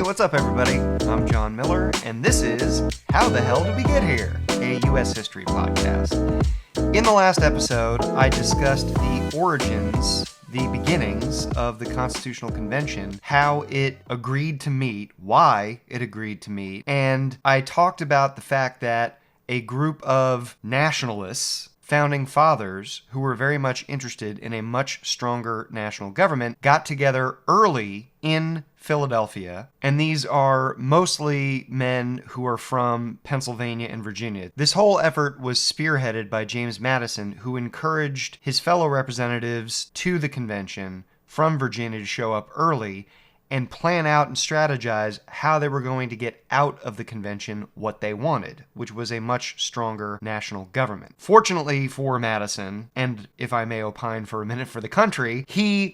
what's up everybody? I'm John Miller, and this is How the Hell Did We Get Here? A U.S. history podcast. In the last episode, I discussed the origins, the beginnings of the Constitutional Convention, how it agreed to meet, why it agreed to meet, and I talked about the fact that a group of nationalists, founding fathers who were very much interested in a much stronger national government, got together early in Philadelphia, and these are mostly men who are from Pennsylvania and Virginia. This whole effort was spearheaded by James Madison, who encouraged his fellow representatives to the convention from Virginia to show up early and plan out and strategize how they were going to get out of the convention what they wanted, which was a much stronger national government. Fortunately for Madison, and if I may opine for a minute for the country,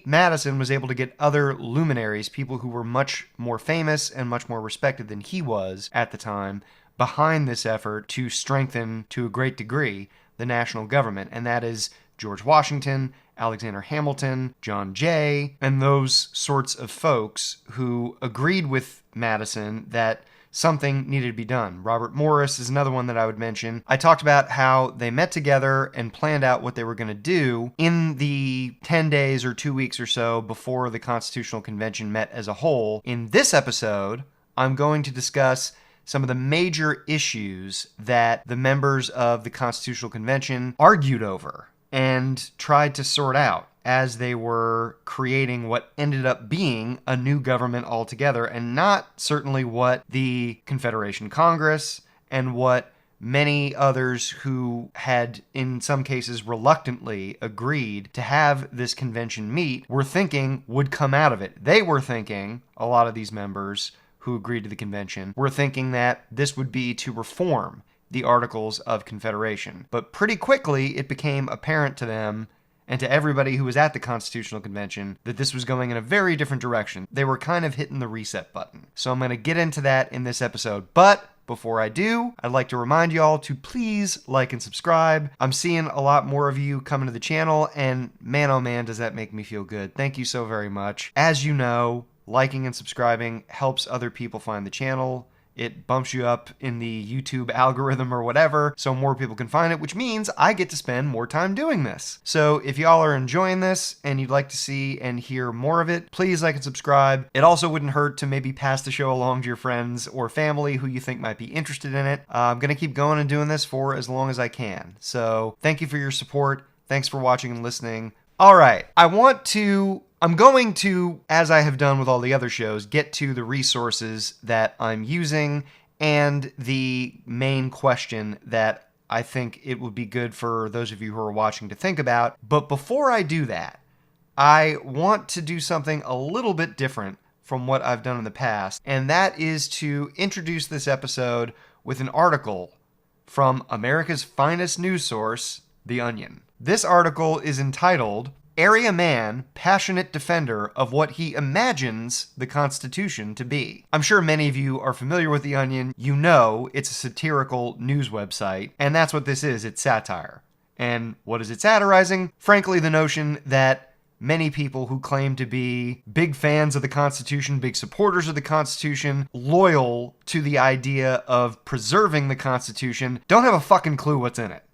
Madison, was able to get other luminaries, people who were much more famous and much more respected than he was at the time, behind this effort to strengthen, to a great degree, the national government, and that is George Washington, Alexander Hamilton, John Jay, and those sorts of folks who agreed with Madison that something needed to be done. Robert Morris is another one that I would mention. I talked about how they met together and planned out what they were going to do in the 10 days or 2 weeks or so before the Constitutional Convention met as a whole. In this episode, I'm going to discuss some of the major issues that the members of the Constitutional Convention argued over and tried to sort out as they were creating what ended up being a new government altogether, and not certainly what the Confederation Congress and what many others who had, in some cases reluctantly, agreed to have this convention meet were thinking would come out of it. They were thinking, a lot of these members who agreed to the convention, were thinking that this would be to reform the Articles of Confederation. But pretty quickly, it became apparent to them and to everybody who was at the Constitutional Convention that this was going in a very different direction. They were kind of hitting the reset button. So I'm going to get into that in this episode. But before I do, I'd like to remind y'all to please like and subscribe. I'm seeing a lot more of you coming to the channel, and man, oh man, does that make me feel good. Thank you so very much. As you know, liking and subscribing helps other people find the channel. It bumps you up in the YouTube algorithm or whatever, so more people can find it, which means I get to spend more time doing this. So if y'all are enjoying this and you'd like to see and hear more of it, please like and subscribe. It also wouldn't hurt to maybe pass the show along to your friends or family who you think might be interested in it. I'm going to keep going and doing this for as long as I can. So thank you for your support. Thanks for watching and listening. All right, I'm going to, as I have done with all the other shows, get to the resources that I'm using and the main question that I think it would be good for those of you who are watching to think about. But before I do that, I want to do something a little bit different from what I've done in the past, and that is to introduce this episode with an article from America's finest news source, The Onion. This article is entitled, "Area Man, Passionate Defender of What He Imagines the Constitution to Be." I'm sure many of you are familiar with The Onion. You know it's a satirical news website, and that's what this is. It's satire. And what is it satirizing? Frankly, the notion that many people who claim to be big fans of the Constitution, big supporters of the Constitution, loyal to the idea of preserving the Constitution, don't have a fucking clue what's in it.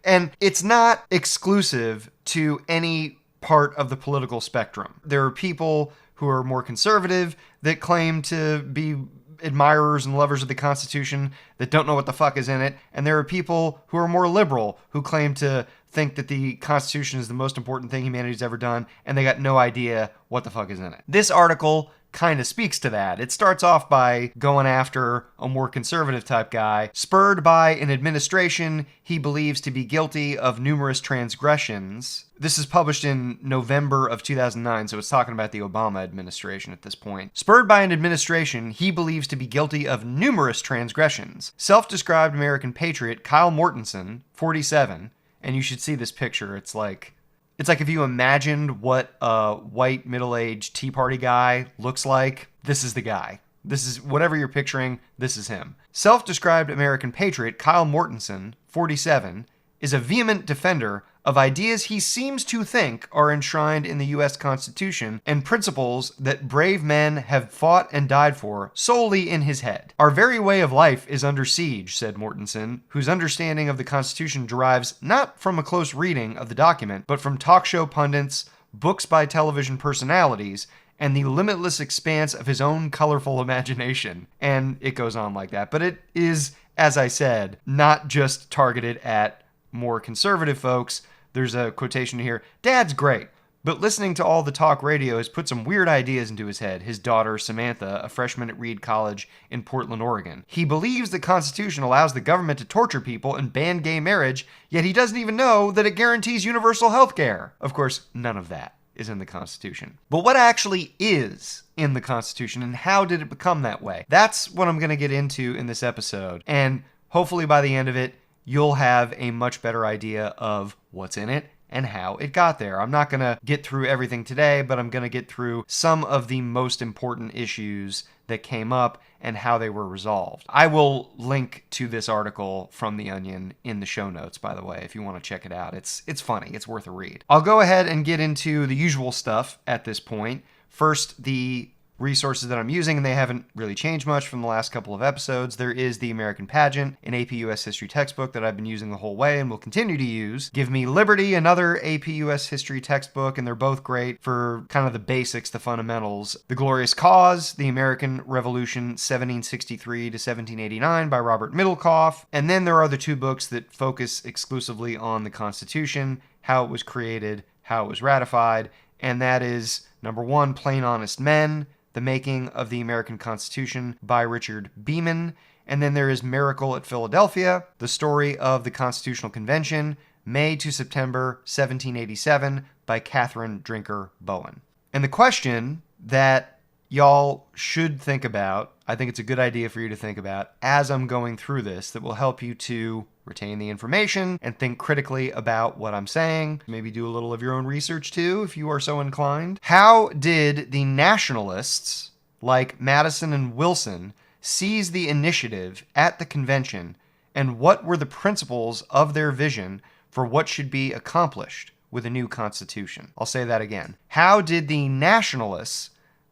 And it's not exclusive to any part of the political spectrum. There are people who are more conservative that claim to be admirers and lovers of the Constitution that don't know what the fuck is in it. And there are people who are more liberal who claim to think that the Constitution is the most important thing humanity's ever done, and they got no idea what the fuck is in it. This article kind of speaks to that. It starts off by going after a more conservative type guy, spurred by an administration he believes to be guilty of numerous transgressions. This is published in November of 2009, so it's talking about the Obama administration at this point. Spurred by an administration he believes to be guilty of numerous transgressions. Self-described American patriot Kyle Mortensen, 47, and you should see this picture. It's like if you imagined what a white middle-aged Tea Party guy looks like, this is the guy. This is whatever you're picturing, this is him. Self-described American patriot Kyle Mortensen, 47, is a vehement defender of ideas he seems to think are enshrined in the U.S. Constitution and principles that brave men have fought and died for solely in his head. Our very way of life is under siege, said Mortensen, whose understanding of the Constitution derives not from a close reading of the document, but from talk show pundits, books by television personalities, and the limitless expanse of his own colorful imagination. And it goes on like that. But it is, as I said, not just targeted at more conservative folks. There's a quotation here, "Dad's great, but listening to all the talk radio has put some weird ideas into his head," his daughter, Samantha, a freshman at Reed College in Portland, Oregon. "He believes the Constitution allows the government to torture people and ban gay marriage, yet he doesn't even know that it guarantees universal health care." Of course, none of that is in the Constitution. But what actually is in the Constitution, and how did it become that way? That's what I'm going to get into in this episode. And hopefully by the end of it, you'll have a much better idea of what's in it and how it got there. I'm not going to get through everything today, but I'm going to get through some of the most important issues that came up and how they were resolved. I will link to this article from The Onion in the show notes, by the way, if you want to check it out. It's funny. It's worth a read. I'll go ahead and get into the usual stuff at this point. First, the resources that I'm using, and they haven't really changed much from the last couple of episodes. There is The American Pageant, an AP US history textbook that I've been using the whole way and will continue to use. Give Me Liberty, another AP US history textbook, and they're both great for kind of the basics, the fundamentals. The Glorious Cause, The American Revolution 1763 to 1789 by Robert Middlecoff. And then there are the two books that focus exclusively on the Constitution, how it was created, how it was ratified, and that is number one, Plain Honest Men, The Making of the American Constitution by Richard Beeman. And then there is Miracle at Philadelphia, The Story of the Constitutional Convention, May to September 1787 by Catherine Drinker Bowen. And the question that y'all should think about, I think it's a good idea for you to think about as I'm going through this, that will help you to retain the information and think critically about what I'm saying. Maybe do a little of your own research too, if you are so inclined. How did the nationalists, like Madison and Wilson, seize the initiative at the convention, and what were the principles of their vision for what should be accomplished with a new constitution? I'll say that again. How did the nationalists,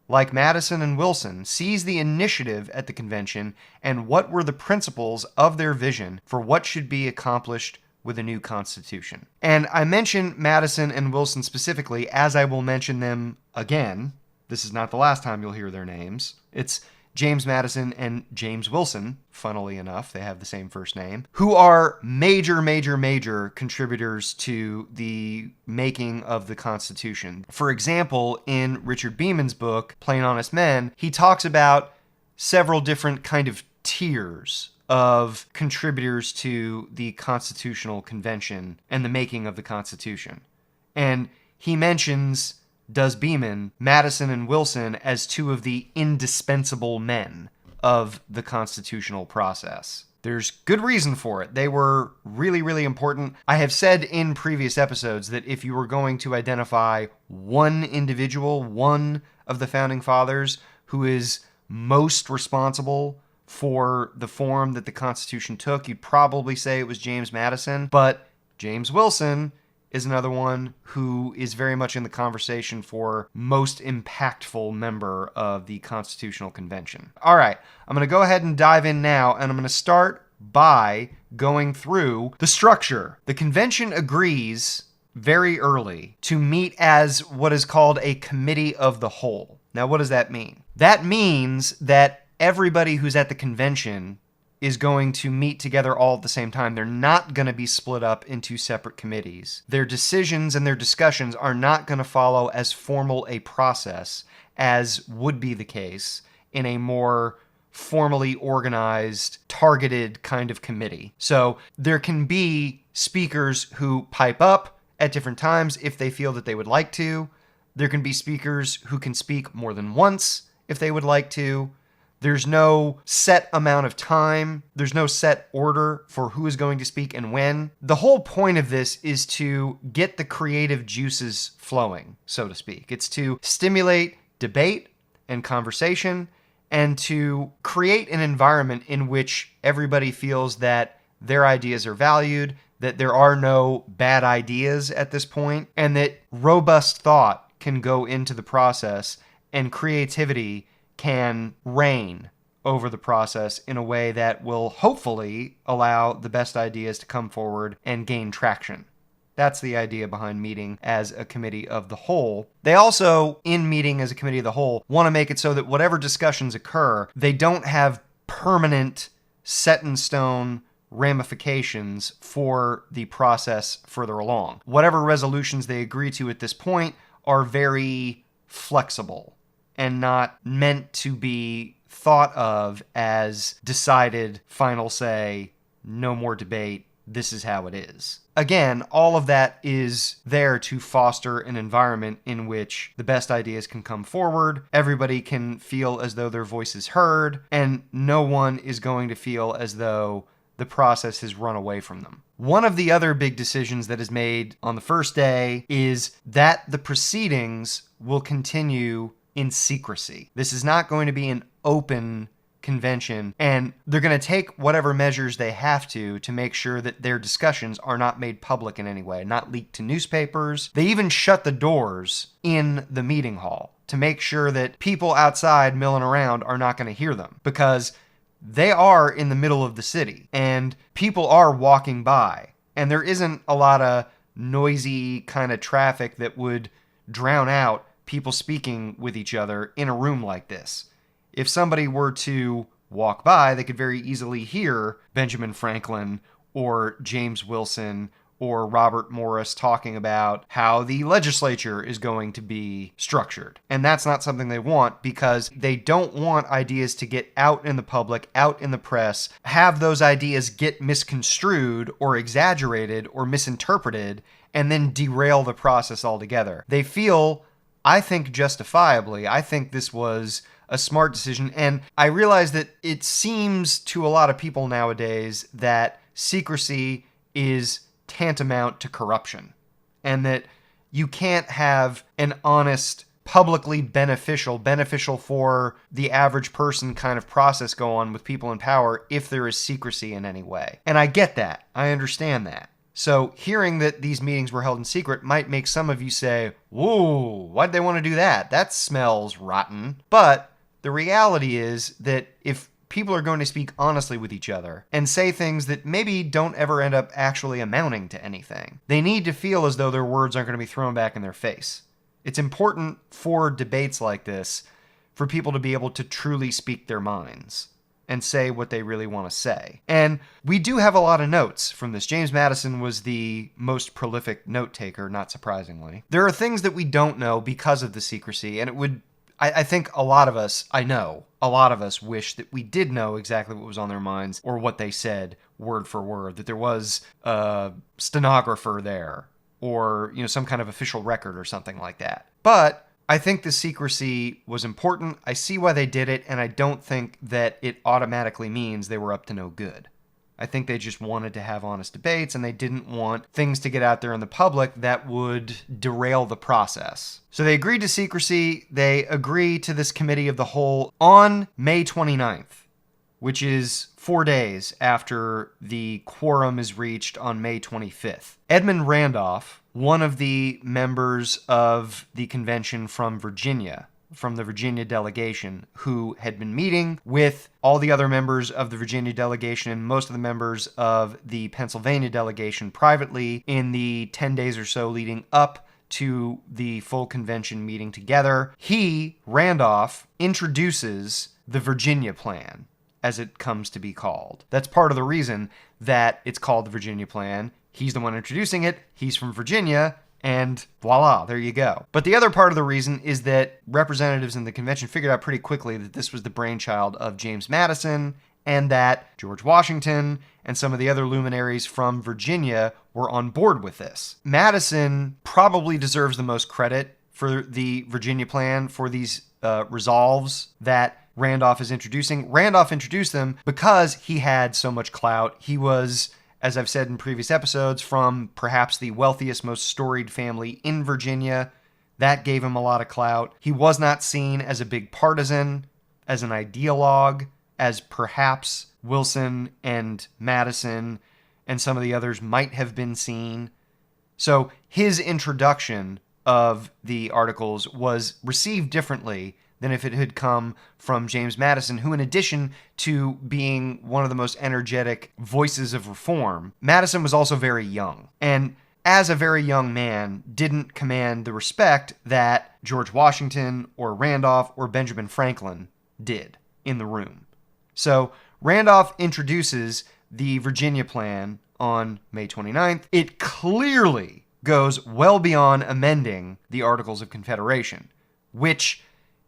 like Madison and Wilson, seize the initiative at the convention, and what were the principles of their vision for what should be accomplished with a new constitution? And I mention Madison and Wilson specifically, as I will mention them again. This is not the last time you'll hear their names. It's James Madison and James Wilson, funnily enough, they have the same first name, who are major contributors to the making of the Constitution. For example, in Richard Beeman's book, Plain Honest Men, he talks about several different kind of tiers of contributors to the Constitutional Convention and the making of the Constitution. And he mentions, does Beeman, Madison and Wilson as two of the indispensable men of the constitutional process. There's good reason for it. They were really important. I have said in previous episodes that if you were going to identify one individual, one of the founding fathers who is most responsible for the form that the Constitution took, you'd probably say it was James Madison, but James Wilson is another one who is very much in the conversation for most impactful member of the Constitutional Convention. All right, I'm going to go ahead and dive in now, and I'm going to start by going through the structure. The convention agrees very early to meet as what is called a committee of the whole. Now, what does that mean? That means that everybody who's at the convention is going to meet together all at the same time. They're not going to be split up into separate committees. Their decisions and their discussions are not going to follow as formal a process as would be the case in a more formally organized, targeted kind of committee. So there can be speakers who pipe up at different times if they feel that they would like to. There can be speakers who can speak more than once if they would like to. There's no set amount of time. There's no set order for who is going to speak and when. The whole point of this is to get the creative juices flowing, so to speak. It's to stimulate debate and conversation and to create an environment in which everybody feels that their ideas are valued, that there are no bad ideas at this point, and that robust thought can go into the process and creativity can reign over the process in a way that will hopefully allow the best ideas to come forward and gain traction. That's the idea behind meeting as a committee of the whole. They also, in meeting as a committee of the whole, want to make it so that whatever discussions occur, they don't have permanent, set-in-stone ramifications for the process further along. Whatever resolutions they agree to at this point are very flexible and not meant to be thought of as decided, final say, no more debate, this is how it is. Again, all of that is there to foster an environment in which the best ideas can come forward, everybody can feel as though their voice is heard, and no one is going to feel as though the process has run away from them. One of the other big decisions that is made on the first day is that the proceedings will continue in secrecy. This is not going to be an open convention, and they're going to take whatever measures they have to make sure that their discussions are not made public in any way, not leaked to newspapers. They even shut the doors in the meeting hall to make sure that people outside milling around are not going to hear them, because they are in the middle of the city and people are walking by, and there isn't a lot of noisy kind of traffic that would drown out people speaking with each other in a room like this. If somebody were to walk by, they could very easily hear Benjamin Franklin or James Wilson or Robert Morris talking about how the legislature is going to be structured. And that's not something they want, because they don't want ideas to get out in the public, out in the press, have those ideas get misconstrued or exaggerated or misinterpreted, and then derail the process altogether. They feel, I think justifiably, I think this was a smart decision, and I realize that it seems to a lot of people nowadays that secrecy is tantamount to corruption, and that you can't have an honest, publicly beneficial for the average person kind of process go on with people in power if there is secrecy in any way. And I get that. I understand that. So hearing that these meetings were held in secret might make some of you say, whoa, why'd they want to do that? That smells rotten. But the reality is that if people are going to speak honestly with each other and say things that maybe don't ever end up actually amounting to anything, they need to feel as though their words aren't going to be thrown back in their face. It's important for debates like this for people to be able to truly speak their minds and say what they really want to say. And we do have a lot of notes from this. James Madison was the most prolific note taker, not surprisingly. There are things that we don't know because of the secrecy, and it would, I think a lot of us wish that we did know exactly what was on their minds or what they said word for word, that there was a stenographer there or, some kind of official record or something like that. But I think the secrecy was important. I see why they did it, and I don't think that it automatically means they were up to no good. I think they just wanted to have honest debates, and they didn't want things to get out there in the public that would derail the process. So they agreed to secrecy. They agreed to this committee of the whole on May 29th, which is 4 days after the quorum is reached on May 25th. Edmund Randolph, one of the members of the convention from Virginia, from the Virginia delegation, who had been meeting with all the other members of the Virginia delegation and most of the members of the Pennsylvania delegation privately in the 10 days or so leading up to the full convention meeting together. Randolph, introduces the Virginia Plan, as it comes to be called. That's part of the reason that it's called the Virginia Plan. He's the one introducing it. He's from Virginia. And voila, there you go. But the other part of the reason is that representatives in the convention figured out pretty quickly that this was the brainchild of James Madison, and that George Washington and some of the other luminaries from Virginia were on board with this. Madison probably deserves the most credit for the Virginia Plan, for these resolves that Randolph is introducing. Randolph introduced them because he had so much clout. He was, as I've said in previous episodes, from perhaps the wealthiest, most storied family in Virginia. That gave him a lot of clout. He was not seen as a big partisan, as an ideologue, as perhaps Wilson and Madison and some of the others might have been seen. So his introduction of the Articles was received differently than if it had come from James Madison, who, in addition to being one of the most energetic voices of reform, Madison was also very young. And as a very young man, didn't command the respect that George Washington or Randolph or Benjamin Franklin did in the room. So Randolph introduces the Virginia Plan on May 29th. It clearly goes well beyond amending the Articles of Confederation, which,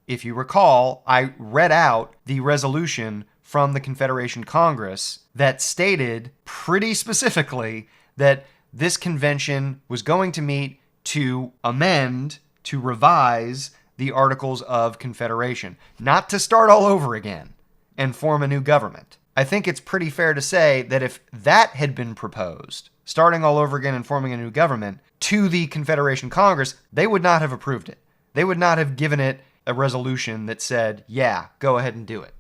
if you recall, I read out the resolution from the Confederation Congress that stated pretty specifically that this convention was going to meet to amend, to revise the Articles of Confederation, not to start all over again and form a new government. I think it's pretty fair to say that if that had been proposed, starting all over again and forming a new government, to the Confederation Congress, they would not have approved it. They would not have given it a resolution that said, yeah, go ahead and do it.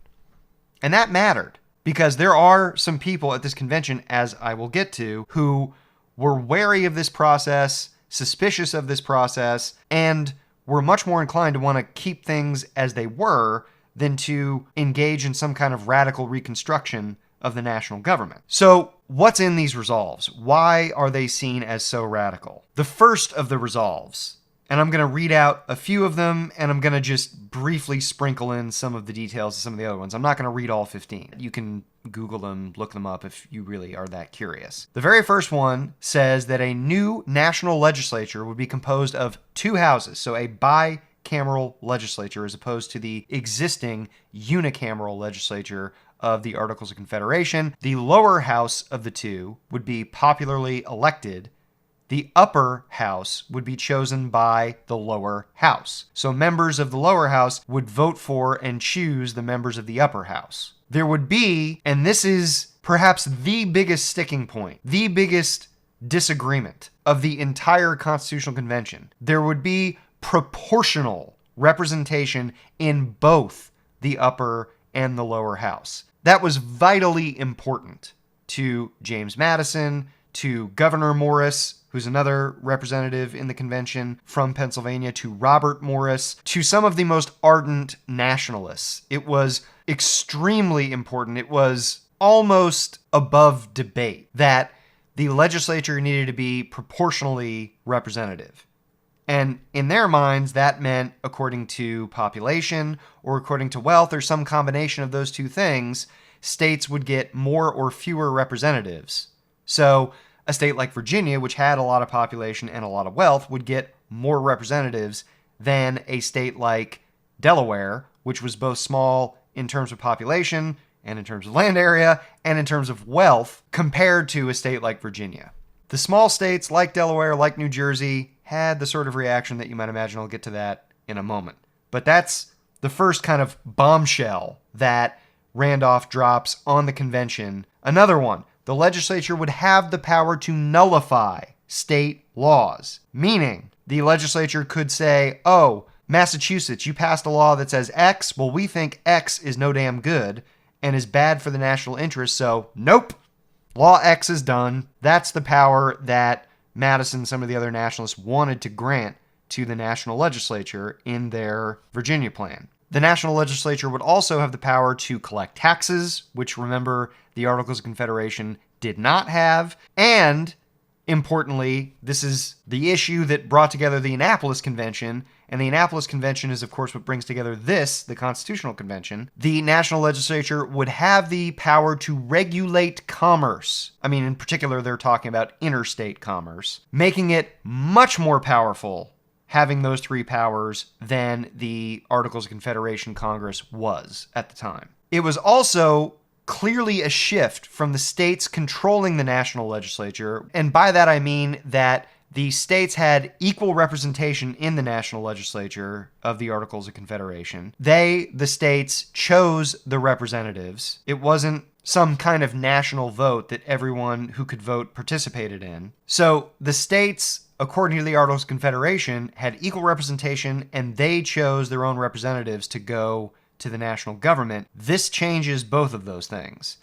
And that mattered, because there are some people at this convention, as I will get to, who were wary of this process, suspicious of this process, and were much more inclined to want to keep things as they were than to engage in some kind of radical reconstruction of the national government. So, what's in these resolves? Why are they seen as so radical? The first of the resolves, and I'm going to read out a few of them, and I'm going to just briefly sprinkle in some of the details of some of the other ones. I'm not going to read all 15. You can Google them, look them up if you really are that curious. The very first one says that a new national legislature would be composed of two houses, so a bicameral legislature as opposed to the existing unicameral legislature of the Articles of Confederation. The lower house of the two would be popularly elected. The upper house would be chosen by the lower house. So members of the lower house would vote for and choose the members of the upper house. There would be, and this is perhaps the biggest sticking point, the biggest disagreement of the entire Constitutional Convention, there would be proportional representation in both the upper and the lower house. That was vitally important to James Madison, to Gouverneur Morris, who's another representative in the convention from Pennsylvania, to Robert Morris, to some of the most ardent nationalists. It was extremely important. It was almost above debate that the legislature needed to be proportionally representative. And in their minds, that meant according to population or according to wealth or some combination of those two things, states would get more or fewer representatives. So a state like Virginia, which had a lot of population and a lot of wealth, would get more representatives than a state like Delaware, which was both small in terms of population and in terms of land area and in terms of wealth compared to a state like Virginia. The small states like Delaware, like New Jersey, had the sort of reaction that you might imagine. I'll get to that in a moment. But that's the first kind of bombshell that Randolph drops on the convention. Another one, the legislature would have the power to nullify state laws, meaning the legislature could say, oh, Massachusetts, you passed a law that says X. Well, we think X is no damn good and is bad for the national interest, so nope, law X is done. That's the power that Madison and some of the other nationalists wanted to grant to the national legislature in their Virginia plan. The national legislature would also have the power to collect taxes, which, remember, the Articles of Confederation did not have. And, importantly, this is the issue that brought together the Annapolis Convention, and the Annapolis Convention is, of course, what brings together this, the Constitutional Convention. The national legislature would have the power to regulate commerce. I mean, in particular, they're talking about interstate commerce, making it much more powerful having those three powers than the Articles of Confederation Congress was at the time. It was also clearly a shift from the states controlling the national legislature, and by that I mean that the states had equal representation in the national legislature of the Articles of Confederation. The states, chose the representatives. It wasn't some kind of national vote that everyone who could vote participated in. So the states, according to the Articles of Confederation, had equal representation, and they chose their own representatives to go to the national government. This changes both of those things.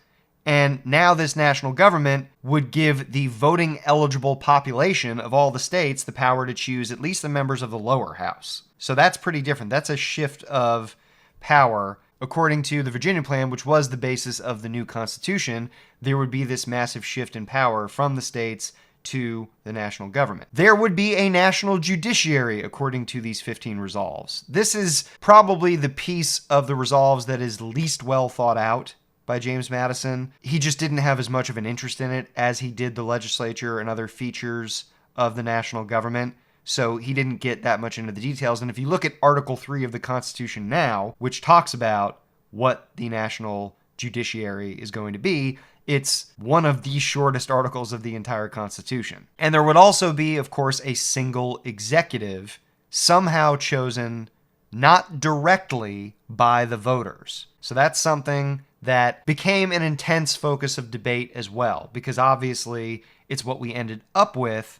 And now this national government would give the voting eligible population of all the states the power to choose at least the members of the lower house. So that's pretty different. That's a shift of power. According to the Virginia Plan, which was the basis of the new Constitution, there would be this massive shift in power from the states to the national government. There would be a national judiciary, according to these 15 resolves. This is probably the piece of the resolves that is least well thought out by James Madison. He just didn't have as much of an interest in it as he did the legislature and other features of the national government. So he didn't get that much into the details. And if you look at Article 3 of the Constitution now, which talks about what the national judiciary is going to be, it's one of the shortest articles of the entire Constitution. And there would also be, of course, a single executive somehow chosen not directly by the voters. So that's something that became an intense focus of debate as well, because obviously it's what we ended up with.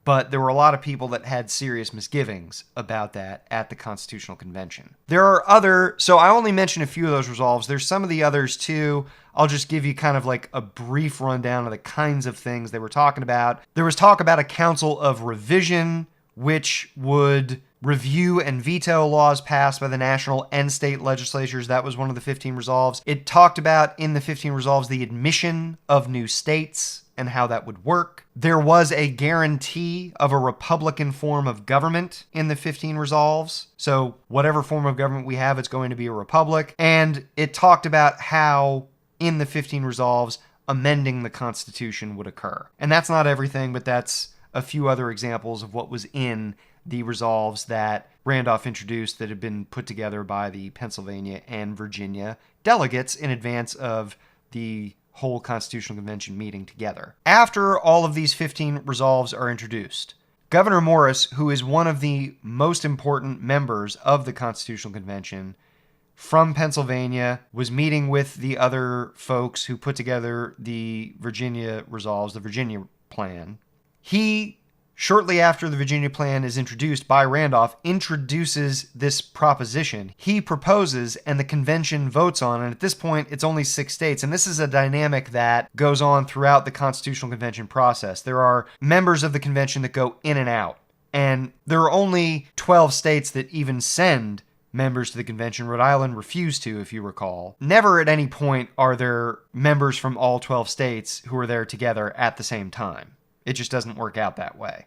But there were a lot of people that had serious misgivings about that at the Constitutional Convention. There are so I only mentioned a few of those resolves. There's some of the others too. I'll just give you kind of like a brief rundown of the kinds of things they were talking about. There was talk about a council of revision, which would review and veto laws passed by the national and state legislatures. That was one of the 15 resolves. It talked about, in the 15 resolves, the admission of new states and how that would work. There was a guarantee of a Republican form of government in the 15 resolves. So whatever form of government we have, it's going to be a republic. And it talked about how, in the 15 resolves, amending the Constitution would occur. And that's not everything, but that's a few other examples of what was in the resolves that Randolph introduced that had been put together by the Pennsylvania and Virginia delegates in advance of the whole Constitutional Convention meeting together. After all of these 15 resolves are introduced, Gouverneur Morris, who is one of the most important members of the Constitutional Convention from Pennsylvania, was meeting with the other folks who put together the Virginia resolves, the Virginia Plan. He, shortly after the Virginia Plan is introduced by Randolph, introduces this proposition. He proposes and the convention votes on, and at this point it's only 6 states, and this is a dynamic that goes on throughout the Constitutional Convention process. There are members of the convention that go in and out, and there are only 12 states that even send members to the convention. Rhode Island refused to, if you recall. Never at any point are there members from all 12 states who are there together at the same time. It just doesn't work out that way.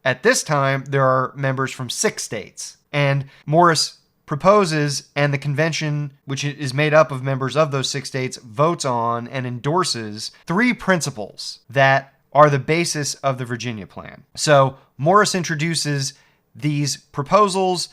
At this time, there are members from 6 states, and Morris proposes, and the convention, which is made up of members of those 6 states, votes on and endorses 3 principles that are the basis of the Virginia Plan. So Morris introduces these proposals.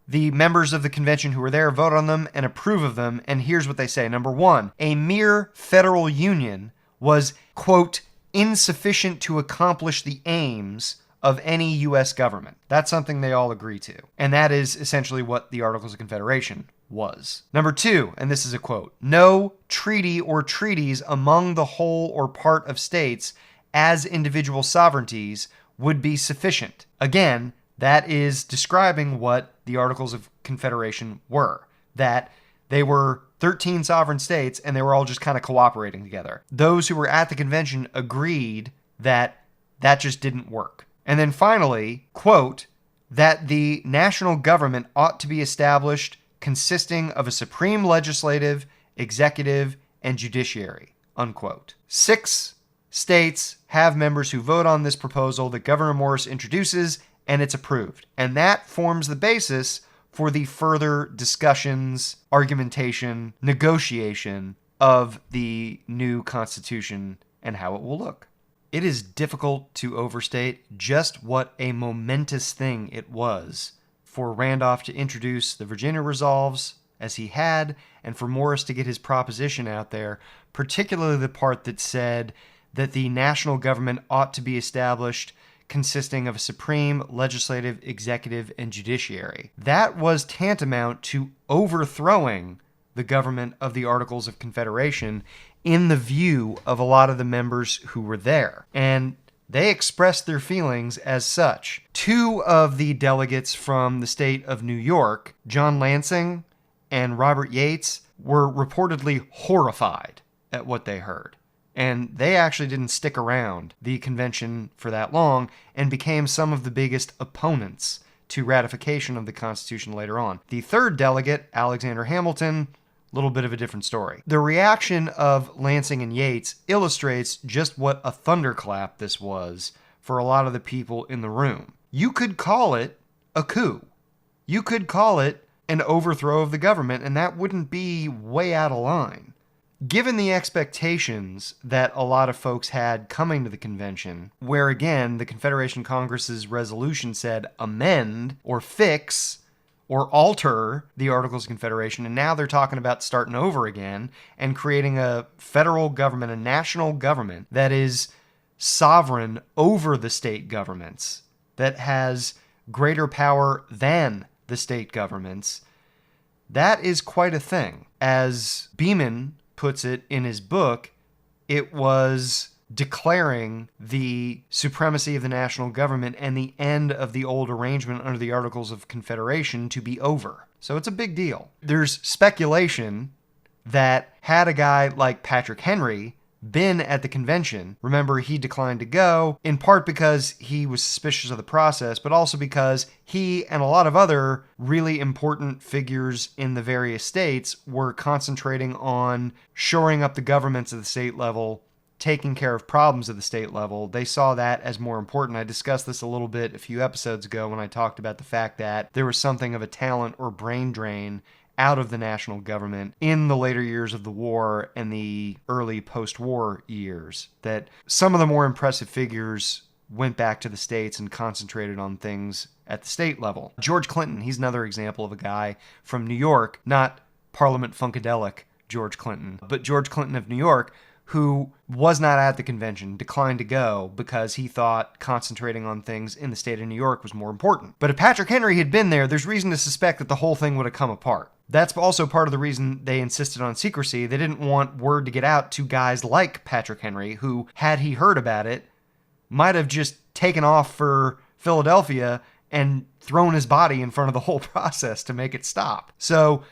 The members of the convention who were there vote on them and approve of them, and here's what they say. Number 1, a mere federal union was, quote, insufficient to accomplish the aims of any U.S. government. That's something they all agree to. And that is essentially what the Articles of Confederation was. Number 2, and this is a quote, no treaty or treaties among the whole or part of states as individual sovereignties would be sufficient. Again, that is describing what the Articles of Confederation were. That they were 13 sovereign states and they were all just kind of cooperating together. Those who were at the convention agreed that that just didn't work. And then finally, quote, that the national government ought to be established consisting of a supreme legislative, executive, and judiciary, unquote. 6 states have members who vote on this proposal that Gouverneur Morris introduces, and it's approved. And that forms the basis for the further discussions, argumentation, negotiation of the new Constitution and how it will look. It is difficult to overstate just what a momentous thing it was for Randolph to introduce the Virginia resolves as he had, and for Morris to get his proposition out there, particularly the part that said that the national government ought to be established consisting of a supreme legislative, executive, and judiciary. That was tantamount to overthrowing the government of the Articles of Confederation in the view of a lot of the members who were there. And they expressed their feelings as such. 2 of the delegates from the state of New York, John Lansing and Robert Yates, were reportedly horrified at what they heard. And they actually didn't stick around the convention for that long and became some of the biggest opponents to ratification of the Constitution later on. The third delegate, Alexander Hamilton, a little bit of a different story. The reaction of Lansing and Yates illustrates just what a thunderclap this was for a lot of the people in the room. You could call it a coup. You could call it an overthrow of the government, and that wouldn't be way out of line. Given the expectations that a lot of folks had coming to the convention, where again, the Confederation Congress's resolution said amend or fix or alter the Articles of Confederation, and now they're talking about starting over again and creating a federal government, a national government that is sovereign over the state governments, that has greater power than the state governments. That is quite a thing. As Beeman puts it in his book, it was declaring the supremacy of the national government and the end of the old arrangement under the Articles of Confederation to be over. So it's a big deal. There's speculation that had a guy like Patrick Henry been at the convention, remember he declined to go, in part because he was suspicious of the process, but also because he and a lot of other really important figures in the various states were concentrating on shoring up the governments at the state level, taking care of problems at the state level. They saw that as more important. I discussed this a little bit a few episodes ago when I talked about the fact that there was something of a talent or brain drain out of the national government in the later years of the war and the early post-war years, that some of the more impressive figures went back to the states and concentrated on things at the state level. George Clinton, he's another example of a guy from New York, not Parliament Funkadelic George Clinton, but George Clinton of New York, who was not at the convention, declined to go because he thought concentrating on things in the state of New York was more important. But if Patrick Henry had been there, there's reason to suspect that the whole thing would have come apart. That's also part of the reason they insisted on secrecy. They didn't want word to get out to guys like Patrick Henry, who, had he heard about it, might have just taken off for Philadelphia and thrown his body in front of the whole process to make it stop. So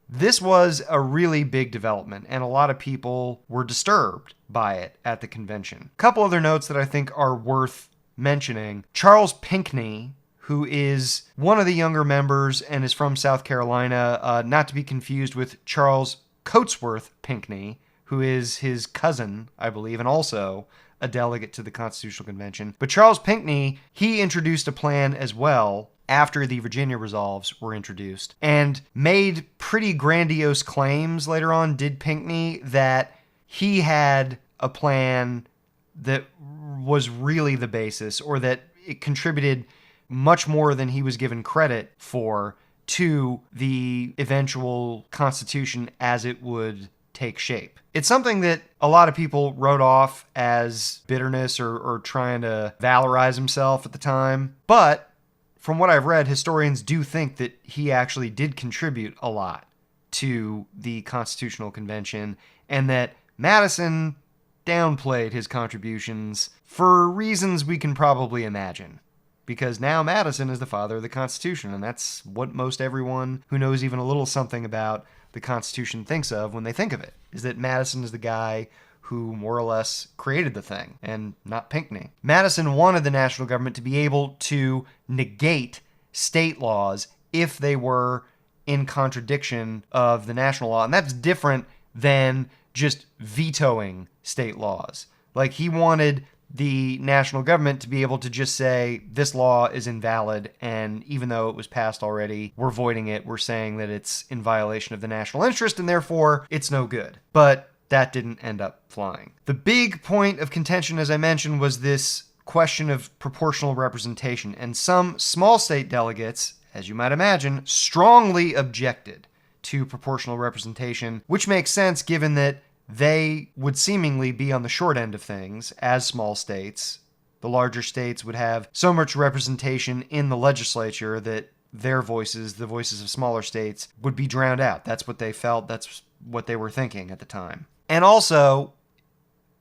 this was a really big development, and a lot of people were disturbed by it at the convention. A couple other notes that I think are worth mentioning. Charles Pinckney, who is one of the younger members and is from South Carolina, not to be confused with Charles Cotesworth Pinckney, who is his cousin, I believe, and also a delegate to the Constitutional Convention. But Charles Pinckney, he introduced a plan as well after the Virginia Resolves were introduced, and made pretty grandiose claims later on, did Pinckney, that he had a plan that was really the basis, or that it contributed much more than he was given credit for to the eventual Constitution as it would take shape. It's something that a lot of people wrote off as bitterness or trying to valorize himself at the time, but from what I've read, historians do think that he actually did contribute a lot to the Constitutional Convention, and that Madison downplayed his contributions for reasons we can probably imagine. Because now Madison is the father of the Constitution, and that's what most everyone who knows even a little something about the Constitution thinks of when they think of it, is that Madison is the guy who more or less created the thing, and not Pinckney. Madison wanted the national government to be able to negate state laws if they were in contradiction of the national law, and that's different than just vetoing state laws. Like, he wanted the national government to be able to just say, this law is invalid, and even though it was passed already, we're voiding it, we're saying that it's in violation of the national interest, and therefore it's no good. But that didn't end up flying. The big point of contention, as I mentioned, was this question of proportional representation, and some small state delegates, as you might imagine, strongly objected to proportional representation, which makes sense given that they would seemingly be on the short end of things as small states. The larger states would have so much representation in the legislature that their voices, the voices of smaller states, would be drowned out. That's what they felt. That's what they were thinking at the time. And also,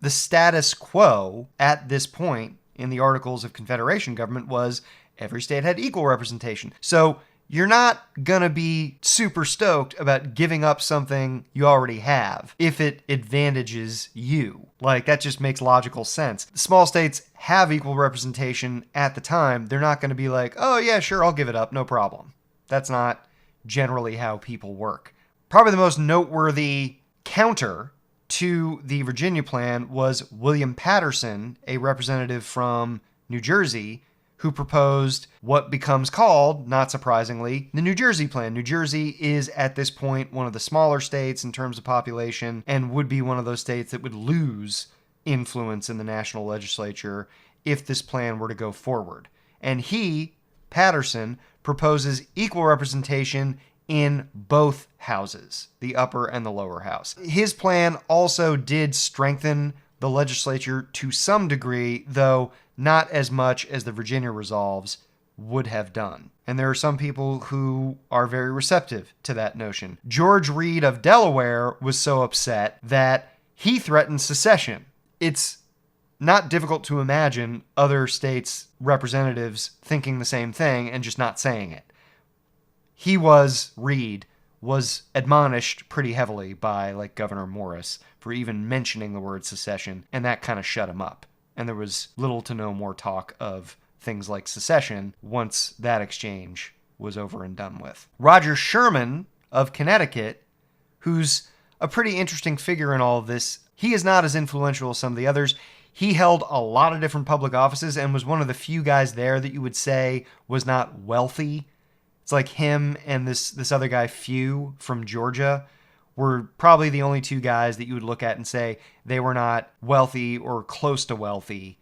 the status quo at this point in the Articles of Confederation government was every state had equal representation. So you're not gonna be super stoked about giving up something you already have if it advantages you. Like, that just makes logical sense. Small states have equal representation at the time. They're not gonna be like, oh yeah, sure, I'll give it up, no problem. That's not generally how people work. Probably the most noteworthy counter to the Virginia plan was William Patterson, a representative from New Jersey, who proposed what becomes called, not surprisingly, the New Jersey Plan. New Jersey is at this point one of the smaller states in terms of population and would be one of those states that would lose influence in the national legislature if this plan were to go forward. And he, Patterson, proposes equal representation in both houses, the upper and the lower house. His plan also did strengthen the legislature to some degree, though not as much as the Virginia resolves would have done. And there are some people who are very receptive to that notion. George Reed of Delaware was so upset that he threatened secession. It's not difficult to imagine other states' representatives thinking the same thing and just not saying it. Reed was admonished pretty heavily by, like, Governor Morris for even mentioning the word secession, and that kind of shut him up. And there was little to no more talk of things like secession once that exchange was over and done with. Roger Sherman of Connecticut, who's a pretty interesting figure in all of this, he is not as influential as some of the others. He held a lot of different public offices and was one of the few guys there that you would say was not wealthy. It's like him and this other guy, Few, from Georgia, were probably the only two guys that you would look at and say they were not wealthy or close to wealthy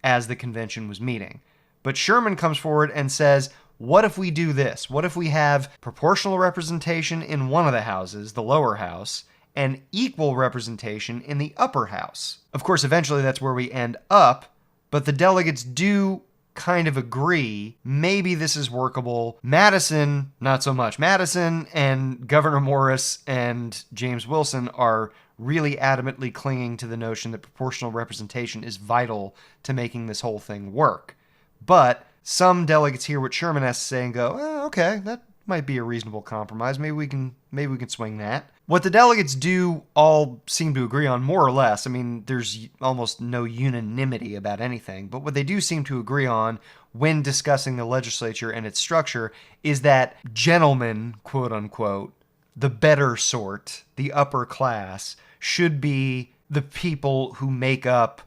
as the convention was meeting. But Sherman comes forward and says, what if we do this? What if we have proportional representation in one of the houses, the lower house, and equal representation in the upper house? Of course, eventually that's where we end up, but the delegates do kind of agree, maybe this is workable. Madison, not so much. Madison and Governor Morris and James Wilson are really adamantly clinging to the notion that proportional representation is vital to making this whole thing work. But some delegates hear what Sherman has to say and go, okay, that might be a reasonable compromise. Maybe we can swing that. What the delegates do all seem to agree on, more or less, I mean, there's almost no unanimity about anything, but what they do seem to agree on when discussing the legislature and its structure is that gentlemen, quote unquote, the better sort, the upper class, should be the people who make up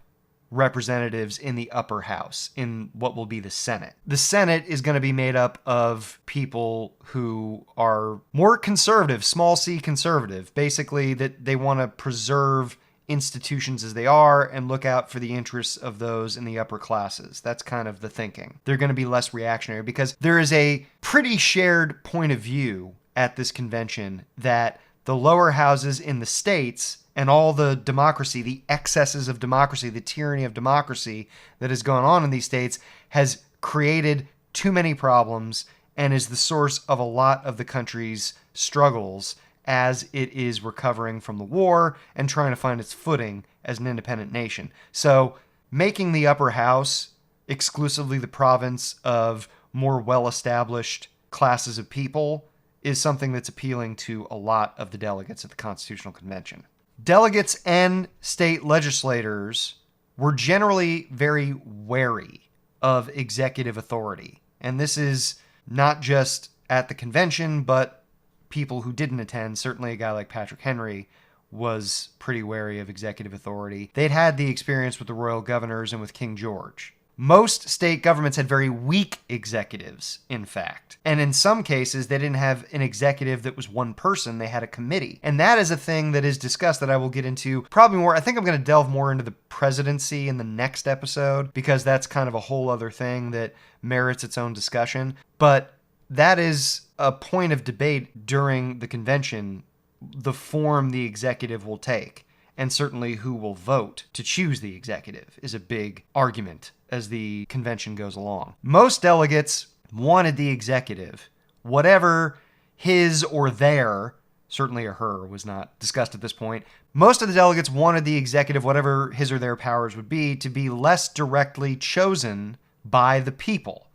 representatives in the upper house, in what will be the Senate. The Senate is going to be made up of people who are more conservative, small c conservative, basically that they want to preserve institutions as they are and look out for the interests of those in the upper classes. That's kind of the thinking. They're going to be less reactionary because there is a pretty shared point of view at this convention that the lower houses in the states and all the democracy, the excesses of democracy, the tyranny of democracy that has gone on in these states has created too many problems and is the source of a lot of the country's struggles as it is recovering from the war and trying to find its footing as an independent nation. So making the upper house exclusively the province of more well-established classes of people is something that's appealing to a lot of the delegates at the Constitutional Convention. Delegates and state legislators were generally very wary of executive authority. And this is not just at the convention, but people who didn't attend. Certainly a guy like Patrick Henry was pretty wary of executive authority. They'd had the experience with the royal governors and with King George. Most state governments had very weak executives, in fact. And in some cases, they didn't have an executive that was one person. They had a committee. And that is a thing that is discussed that I will get into probably more. I think I'm going to delve more into the presidency in the next episode because that's kind of a whole other thing that merits its own discussion. But that is a point of debate during the convention, the form the executive will take. And certainly who will vote to choose the executive is a big argument as the convention goes along. Most delegates wanted the executive, whatever his or their, certainly a her was not discussed at this point, most of the delegates wanted the executive, whatever his or their powers would be, to be less directly chosen by the people.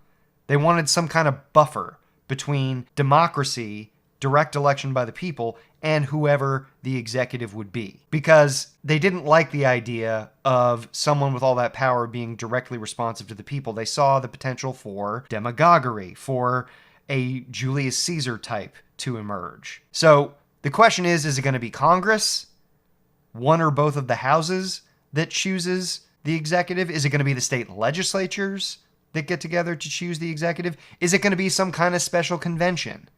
They wanted some kind of buffer between democracy, direct election by the people, and whoever the executive would be. Because they didn't like the idea of someone with all that power being directly responsive to the people. They saw the potential for demagoguery, for a Julius Caesar type to emerge. So the question is it going to be Congress, one or both of the houses, that chooses the executive? Is it going to be the state legislatures that get together to choose the executive? Is it going to be some kind of special convention?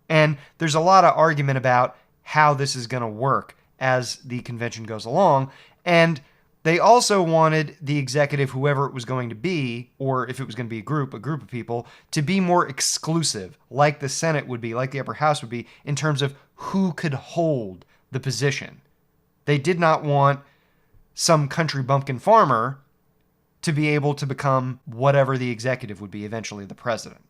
And there's a lot of argument about how this is going to work as the convention goes along. And they also wanted the executive, whoever it was going to be, or if it was going to be a group of people, to be more exclusive, like the Senate would be, like the upper house would be, in terms of who could hold the position. They did not want some country bumpkin farmer to be able to become whatever the executive would be, eventually the president.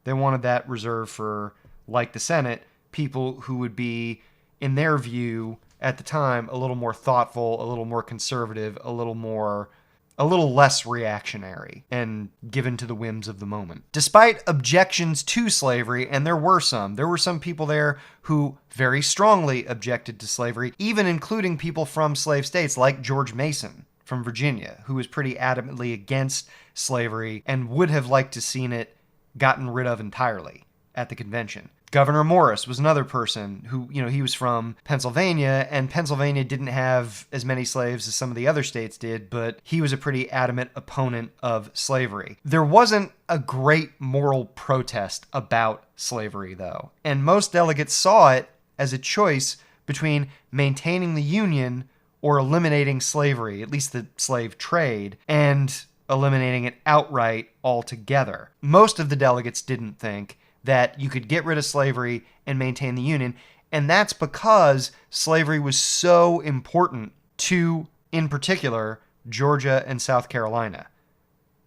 They wanted that reserved for, like the Senate, people who would be, in their view at the time, a little more thoughtful, a little more conservative, a little less reactionary and given to the whims of the moment. Despite objections to slavery, and there were some people there who very strongly objected to slavery, even including people from slave states like George Mason from Virginia, who was pretty adamantly against slavery and would have liked to seen it gotten rid of entirely at the convention. Governor Morris was another person who, he was from Pennsylvania, and Pennsylvania didn't have as many slaves as some of the other states did, but he was a pretty adamant opponent of slavery. There wasn't a great moral protest about slavery, though, and most delegates saw it as a choice between maintaining the Union or eliminating slavery, at least the slave trade, and eliminating it outright altogether. Most of the delegates didn't think that you could get rid of slavery and maintain the Union, and that's because slavery was so important to, in particular, Georgia and South Carolina.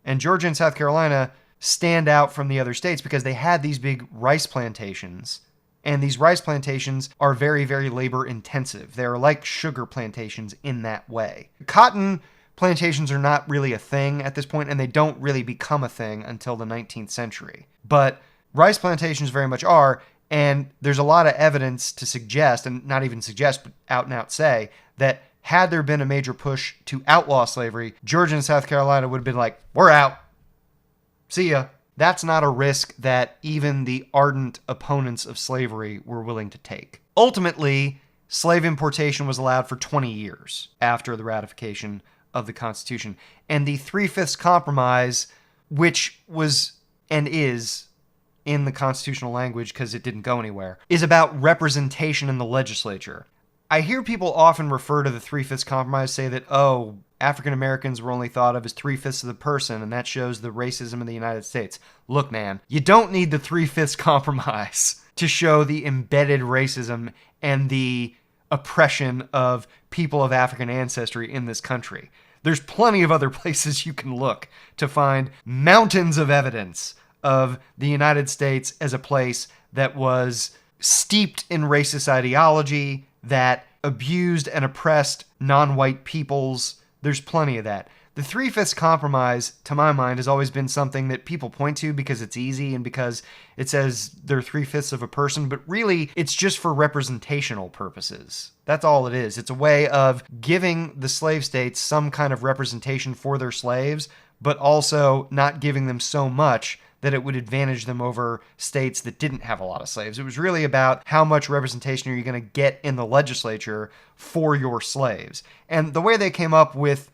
And Georgia and South Carolina stand out from the other states because they had these big rice plantations, and these rice plantations are very, very labor intensive. They're like sugar plantations in that way. Cotton plantations are not really a thing at this point, and they don't really become a thing until the 19th century. But rice plantations very much are, and there's a lot of evidence to suggest, and not even suggest, but out and out say, that had there been a major push to outlaw slavery, Georgia and South Carolina would have been like, we're out. See ya. That's not a risk that even the ardent opponents of slavery were willing to take. Ultimately, slave importation was allowed for 20 years after the ratification of the Constitution. And the 3/5 compromise, which was and is in the constitutional language because it didn't go anywhere, is about representation in the legislature. I hear people often refer to the 3/5 compromise, say that, African Americans were only thought of as 3/5 of the person, and that shows the racism in the United States. Look, man, you don't need the 3/5 compromise to show the embedded racism and the oppression of people of African ancestry in this country. There's plenty of other places you can look to find mountains of evidence of the United States as a place that was steeped in racist ideology, that abused and oppressed non-white peoples. There's plenty of that. The 3/5 compromise, to my mind, has always been something that people point to because it's easy and because it says they're 3/5 of a person, but really it's just for representational purposes. That's all it is. It's a way of giving the slave states some kind of representation for their slaves, but also not giving them so much that it would advantage them over states that didn't have a lot of slaves. It was really about how much representation are you going to get in the legislature for your slaves. And the way they came up with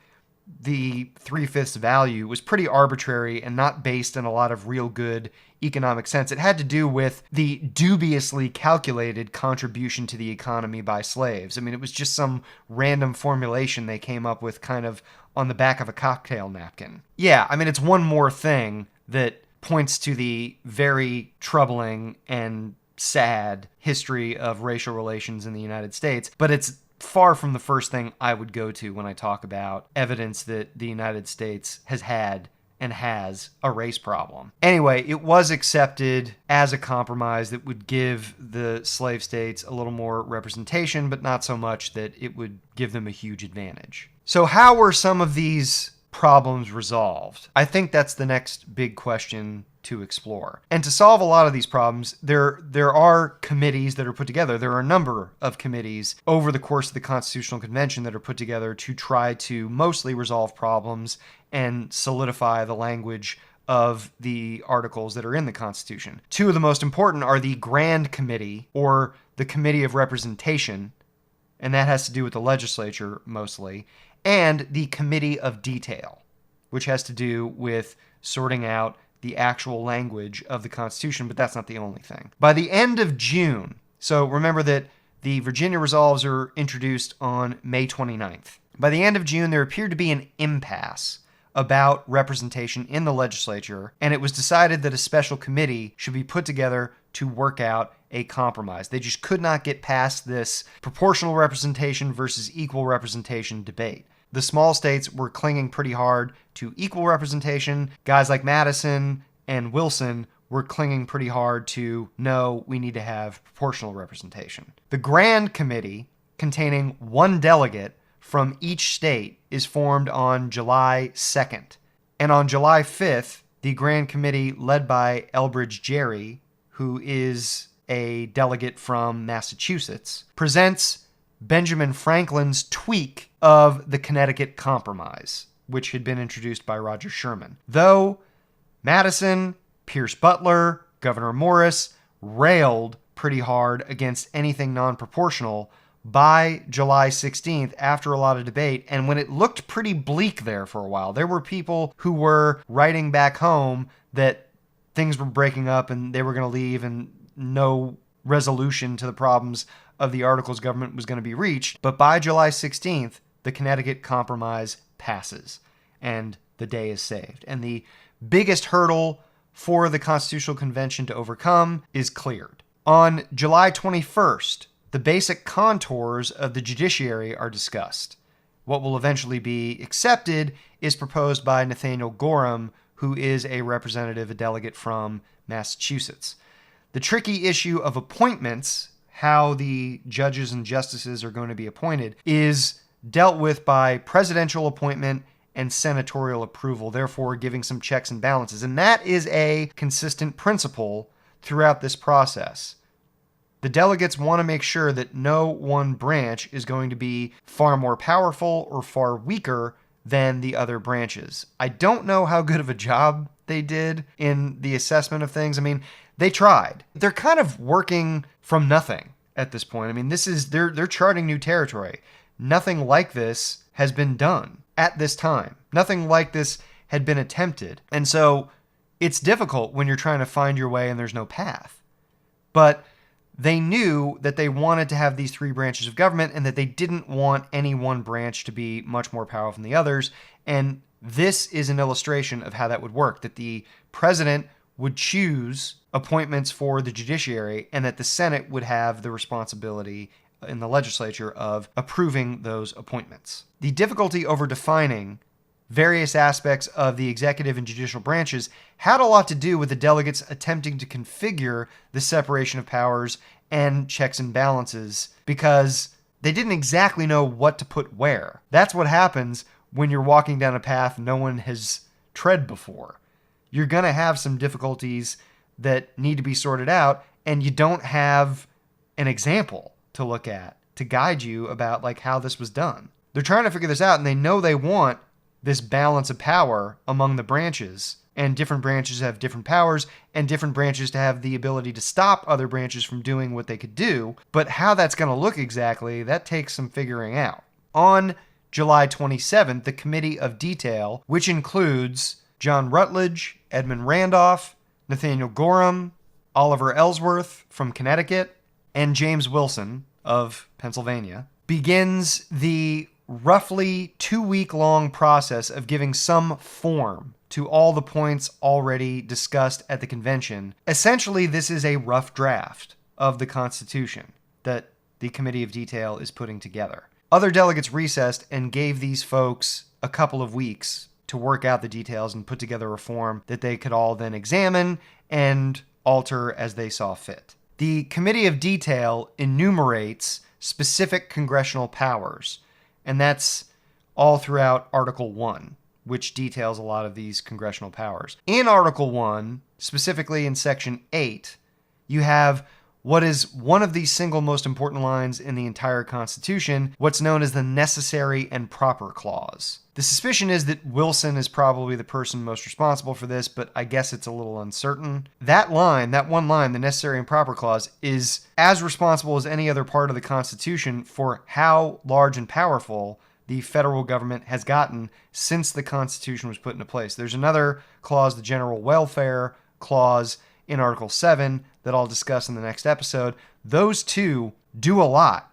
the 3/5 value was pretty arbitrary and not based in a lot of real good economic sense. It had to do with the dubiously calculated contribution to the economy by slaves. I mean, it was just some random formulation they came up with kind of on the back of a cocktail napkin. Yeah, I mean, it's one more thing that points to the very troubling and sad history of racial relations in the United States, but it's far from the first thing I would go to when I talk about evidence that the United States has had and has a race problem. Anyway, it was accepted as a compromise that would give the slave states a little more representation, but not so much that it would give them a huge advantage. So how were some of these problems resolved? I think that's the next big question to explore. And to solve a lot of these problems, there are committees that are put together. There are a number of committees over the course of the Constitutional Convention that are put together to try to mostly resolve problems and solidify the language of the articles that are in the Constitution. Two of the most important are the Grand Committee, or the Committee of Representation, and that has to do with the legislature mostly, and the Committee of Detail, which has to do with sorting out the actual language of the Constitution, but that's not the only thing. By the end of June, so remember that the Virginia Resolves are introduced on May 29th. By the end of June, there appeared to be an impasse about representation in the legislature, and it was decided that a special committee should be put together to work out a compromise. They just could not get past this proportional representation versus equal representation debate. The small states were clinging pretty hard to equal representation. Guys like Madison and Wilson were clinging pretty hard to, no, we need to have proportional representation. The Grand Committee, containing one delegate from each state, is formed on July 2nd. And on July 5th, the Grand Committee, led by Elbridge Gerry, who is a delegate from Massachusetts, presents Benjamin Franklin's tweak of the Connecticut Compromise, which had been introduced by Roger Sherman. Though Madison, Pierce Butler, Governor Morris railed pretty hard against anything non-proportional, by July 16th, after a lot of debate, and when it looked pretty bleak there for a while, there were people who were writing back home that things were breaking up and they were going to leave and no resolution to the problems of the Articles of Government was going to be reached. But by July 16th, the Connecticut Compromise passes and the day is saved. And the biggest hurdle for the Constitutional Convention to overcome is cleared. On July 21st, the basic contours of the judiciary are discussed. What will eventually be accepted is proposed by Nathaniel Gorham, who is a delegate from Massachusetts. The tricky issue of appointments, how the judges and justices are going to be appointed, is dealt with by presidential appointment and senatorial approval, therefore giving some checks and balances. And that is a consistent principle throughout this process. The delegates want to make sure that no one branch is going to be far more powerful or far weaker than the other branches. I don't know how good of a job they did in the assessment of things. I mean, they tried. They're kind of working from nothing at this point. I mean, they're charting new territory. Nothing like this has been done at this time. Nothing like this had been attempted. And so it's difficult when you're trying to find your way and there's no path. But they knew that they wanted to have these three branches of government and that they didn't want any one branch to be much more powerful than the others. And this is an illustration of how that would work, that the president would choose appointments for the judiciary and that the Senate would have the responsibility in the legislature of approving those appointments. The difficulty over defining various aspects of the executive and judicial branches had a lot to do with the delegates attempting to configure the separation of powers and checks and balances because they didn't exactly know what to put where. That's what happens when you're walking down a path no one has tread before. You're going to have some difficulties that need to be sorted out, and you don't have an example to look at to guide you about like how this was done. They're trying to figure this out, and they know they want this balance of power among the branches, and different branches have different powers, and different branches to have the ability to stop other branches from doing what they could do. But how that's going to look exactly, that takes some figuring out. On July 27th, the Committee of Detail, which includes John Rutledge, Edmund Randolph, Nathaniel Gorham, Oliver Ellsworth from Connecticut, and James Wilson of Pennsylvania, begins the roughly 2-week-long process of giving some form to all the points already discussed at the convention. Essentially, this is a rough draft of the Constitution that the Committee of Detail is putting together. Other delegates recessed and gave these folks a couple of weeks to work out the details and put together a form that they could all then examine and alter as they saw fit. The Committee of Detail enumerates specific congressional powers, and that's all throughout Article 1. which details a lot of these congressional powers. In Article 1, specifically in Section 8, you have what is one of the single most important lines in the entire Constitution, what's known as the necessary and proper clause. The suspicion is that Wilson is probably the person most responsible for this, but I guess it's a little uncertain. That line, that one line, the necessary and proper clause, is as responsible as any other part of the Constitution for how large and powerful the federal government has gotten since the Constitution was put into place. There's another clause, the General Welfare Clause, in Article 7 that I'll discuss in the next episode. Those two do a lot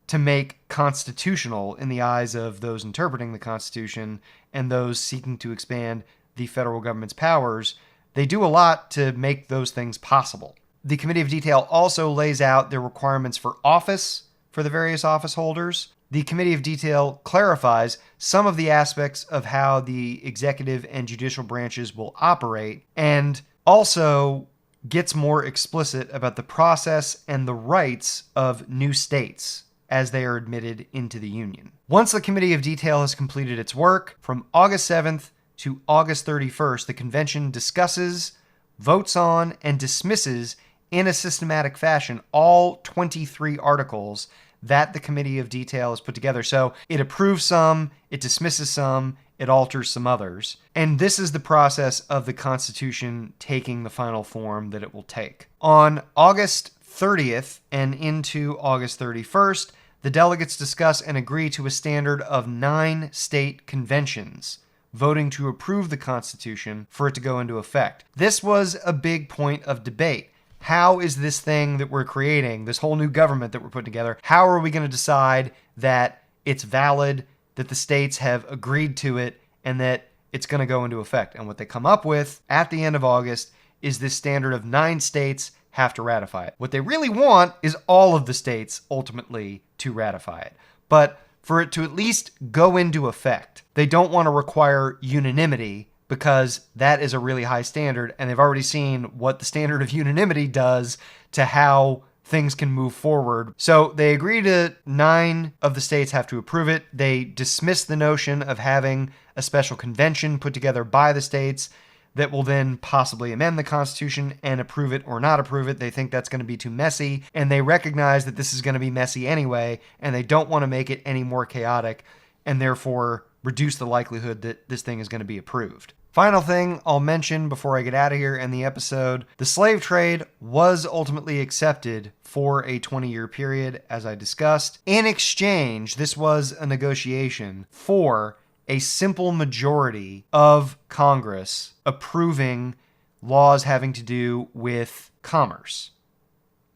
to make constitutional in the eyes of those interpreting the Constitution and those seeking to expand the federal government's powers. They do a lot to make those things possible. The Committee of Detail also lays out their requirements for office for the various office holders. The Committee of Detail clarifies some of the aspects of how the executive and judicial branches will operate, and also gets more explicit about the process and the rights of new states as they are admitted into the Union. Once the Committee of Detail has completed its work, from August 7th to August 31st, the convention discusses, votes on, and dismisses in a systematic fashion all 23 articles that the Committee of Detail has put together. So it approves some, it dismisses some, it alters some others. And this is the process of the Constitution taking the final form that it will take. On August 30th and into August 31st, the delegates discuss and agree to a standard of 9 state conventions, voting to approve the Constitution for it to go into effect. This was a big point of debate. How is this thing that we're creating, this whole new government that we're putting together, how are we going to decide that it's valid, that the states have agreed to it, and that it's going to go into effect? And what they come up with at the end of August is this standard of 9 states have to ratify it. What they really want is all of the states ultimately to ratify it, but for it to at least go into effect. They don't want to require unanimity, because that is a really high standard, and they've already seen what the standard of unanimity does to how things can move forward. So they agree to 9 of the states have to approve it. They dismiss the notion of having a special convention put together by the states that will then possibly amend the Constitution and approve it or not approve it. They think that's going to be too messy, and they recognize that this is going to be messy anyway, and they don't want to make it any more chaotic, and therefore reduce the likelihood that this thing is going to be approved. Final thing I'll mention before I get out of here in the episode, the slave trade was ultimately accepted for a 20-year period, as I discussed. In exchange, this was a negotiation for a simple majority of Congress approving laws having to do with commerce,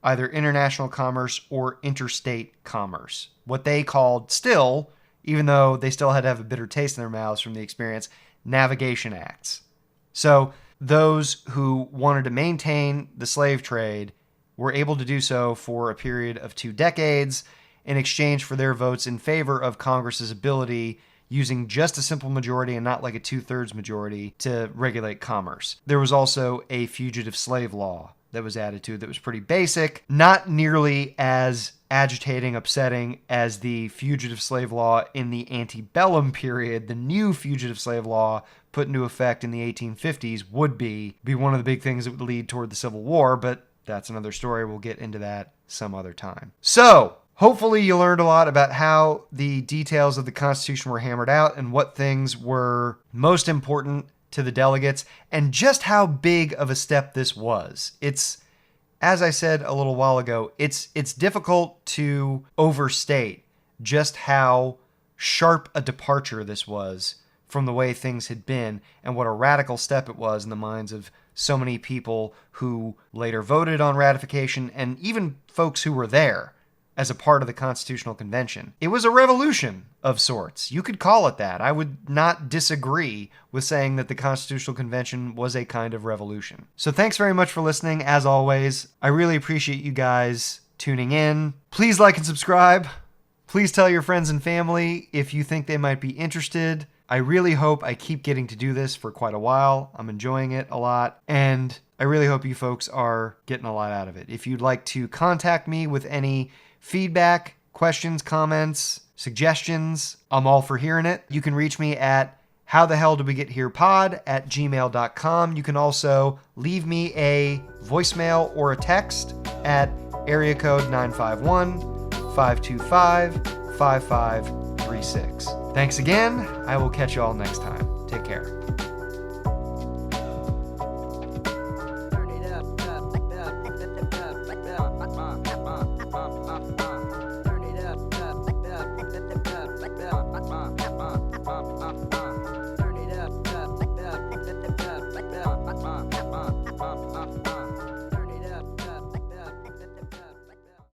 either international commerce or interstate commerce. What they called still, even though they still had to have a bitter taste in their mouths from the experience, navigation acts. So those who wanted to maintain the slave trade were able to do so for a period of 2 decades in exchange for their votes in favor of Congress's ability, using just a simple majority and not like a 2/3 majority, to regulate commerce. There was also a fugitive slave law that was added to that was pretty basic, not nearly as agitating, upsetting as the fugitive slave law in the antebellum period. The new fugitive slave law put into effect in the 1850s would be one of the big things that would lead toward the Civil War, but that's another story. We'll get into that some other time. So, hopefully you learned a lot about how the details of the Constitution were hammered out and what things were most important to the delegates, and just how big of a step this was. It's, as I said a little while ago, it's difficult to overstate just how sharp a departure this was from the way things had been, and what a radical step it was in the minds of so many people who later voted on ratification, and even folks who were there as a part of the Constitutional Convention. It was a revolution of sorts. You could call it that. I would not disagree with saying that the Constitutional Convention was a kind of revolution. So thanks very much for listening, as always. I really appreciate you guys tuning in. Please like and subscribe. Please tell your friends and family if you think they might be interested. I really hope I keep getting to do this for quite a while. I'm enjoying it a lot, and I really hope you folks are getting a lot out of it. If you'd like to contact me with any feedback, questions, comments, suggestions, I'm all for hearing it. You can reach me at howthehelldiwegetherepod@gmail.com. You can also leave me a voicemail or a text at area code 951-525-5536. Thanks again. I will catch you all next time. Take care.